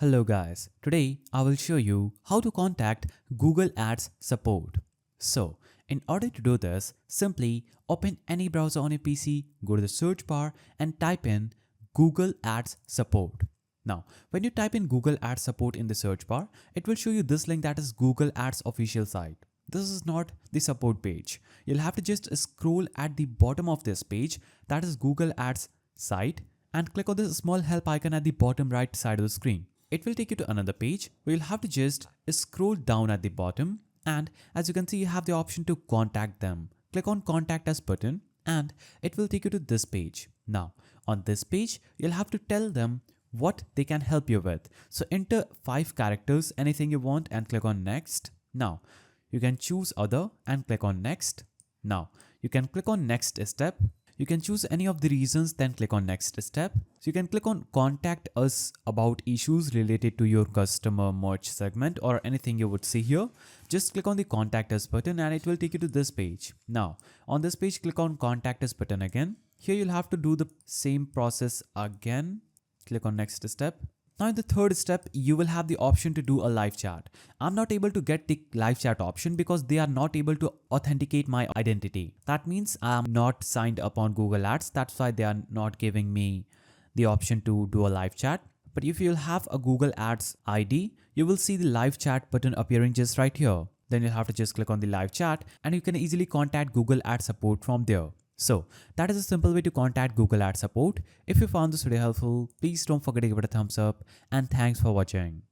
Hello guys, today I will show you how to contact Google Ads support. So, in order to do this, simply open any browser on your PC, go to the search bar and type in Google Ads support. Now, when you type in Google Ads support in the search bar, it will show you this link that is Google Ads official site. This is not the support page. You'll have to just scroll at the bottom of this page, that is Google Ads site, and click on this small help icon at the bottom right side of the screen. It will take you to another page where you'll have to just scroll down at the bottom, and as you can see you have the option to contact them. Click on contact us button and it will take you to this page. Now on this page you'll have to tell them what they can help you with. So enter 5 characters, anything you want, and click on next. Now you can choose other and click on next. Now you can click on next step. You can choose any of the reasons, then click on next step. So you can click on contact us about issues related to your customer merch segment or anything you would see here. Just click on the contact us button and it will take you to this page. Now on this page click on contact us button again. Here you'll have to do the same process again. Click on next step. Now in the third step, you will have the option to do a live chat. I'm not able to get the live chat option because they are not able to authenticate my identity. That means I'm not signed up on Google Ads. That's why they are not giving me the option to do a live chat. But if you'll have a Google Ads ID, you will see the live chat button appearing just right here. Then you'll have to just click on the live chat and you can easily contact Google Ads support from there. So that is a simple way to contact Google Ads support. If you found this video helpful, please don't forget to give it a thumbs up and thanks for watching.